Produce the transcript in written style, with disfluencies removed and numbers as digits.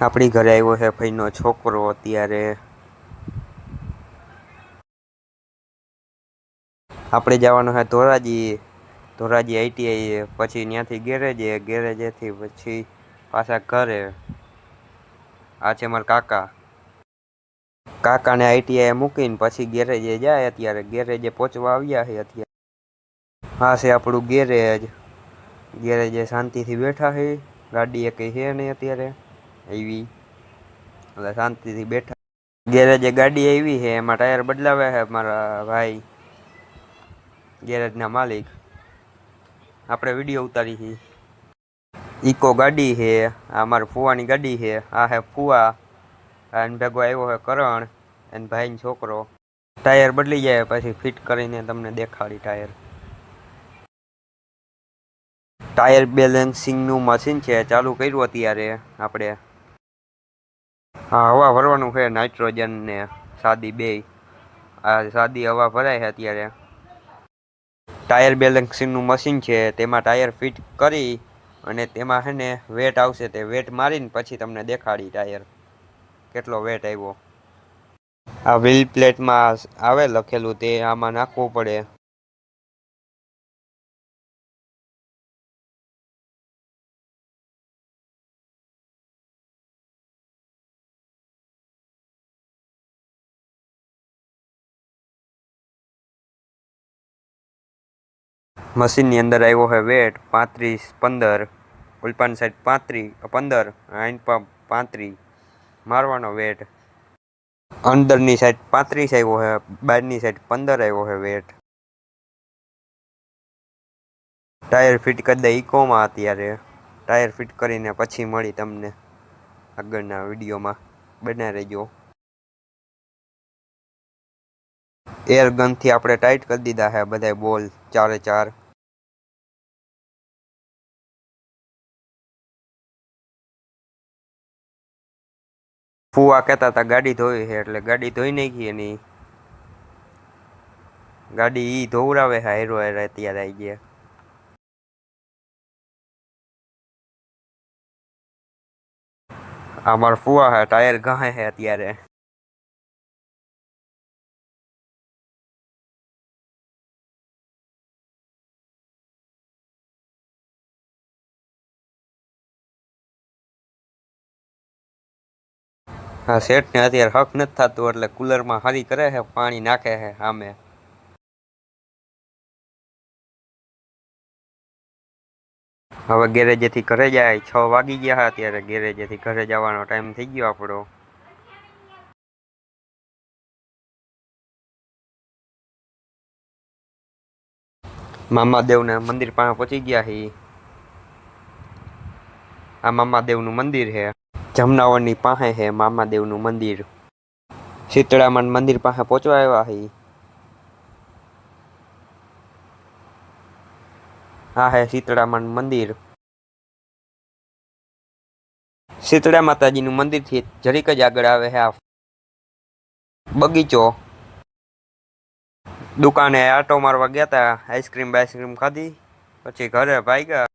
આપણી ઘરે આવ્યો છે ભાઈનો છોકરો. અત્યારે આપણે જવાનું છે ધોરાજી ITI, પછી ત્યાંથી ગેરેજેથી પછી પાછા ઘરે. આ છે મારા કાકાને ITI મૂકીને પછી ગેરેજે જાય. અત્યારે ગેરેજે પહોંચવા આવ્યા છે. અત્યારે હા છે આપણું ગેરેજે શાંતિથી બેઠા છે. ગાડી એ કઈ છે નહીં અત્યારે એવી, એટલે શાંતિથી બેઠા. ગેરેજે ગાડી આવી છે, એમાં ટાયર બદલાવ્યા છે મારા ભાઈ ગેરેજના માલિક. આપણે વિડીયો ઉતારી છે. ઈકો ગાડી છે. આ મારા ફુવાની ગાડી છે. આ હે ફુવા. એને ભેગો આવ્યો છે કરણ, એને ભાઈનો છોકરો. ટાયર બદલી જાય પછી ફિટ કરીને તમને દેખાડી. ટાયર બેલેન્સિંગનું મશીન છે, ચાલુ કર્યું અત્યારે આપણે. હા, હવા ભરવાનું છે, નાઇટ્રોજન ને સાદી બે. આ સાદી હવા ભરાય છે અત્યારે. ટાયર બેલેન્સિંગનું મશીન છે, તેમાં ટાયર ફિટ કરી અને તેમાં છે ને વેટ આવશે. તે વેટ મારીને પછી તમને દેખાડી ટાયર કેટલો વેટ આવ્યો. આ વ્હીલ પ્લેટમાં આવે લખેલું, તે આમાં નાખવું પડે. મશીનની અંદર આવ્યો છે વેટ 35-15, ઉલ્પાન સાઈડ 35-15, આઈન પંપ 35 મારવાનો વેટ. અંદરની સાઈડ 35 આવ્યો છે, બહારની સાઈડ 15 આવ્યો છે વેટ. ટાયર ફિટ કરી દે ઇકોમાં. અત્યારે ટાયર ફિટ કરીને પછી મળી તમને આગળના વિડીયોમાં. બને રહેજો. એર ગનથી આપણે ટાઈટ કરી દીધા છે બધા બોલ 4-4. ફુવા કહેતા હતા ગાડી ધોઈ છે, એટલે ગાડી ધોઈ નાખી. એની ગાડી ધોવરાવે છે હેરો અત્યારે આવી ગયા. અમાર ફુવા છે, ટાયર ઘાહે છે અત્યારે. હા, શેઠને અત્યારે હક નથી થતું, એટલે કુલરમાં હારી કરે છે, પાણી નાખે છે સામે. હવે ગેરેજેથી ઘરે જાય. 6 વાગી ગયા. અત્યારે ગેરેજેથી ઘરે જવાનો ટાઈમ થઈ ગયો આપણો. મામાદેવના મંદિર પાસે પહોંચી ગયા છીએ. આ મામાદેવનું મંદિર છે. જમનાવરની પાસે છે મામાદેવનું મંદિર. શીતળામાન મંદિર પાસે પહોંચવા આવ્યા છીએ. આ છે શીતળામાન મંદિર. શીતળા માતાજીનું મંદિરથી જરીક જ આગળ આવે છે આ બગીચો. દુકાને આટો મારવા ગયા હતા, આઈસ્ક્રીમ ખાધી, પછી ઘરે ભાગ્યા.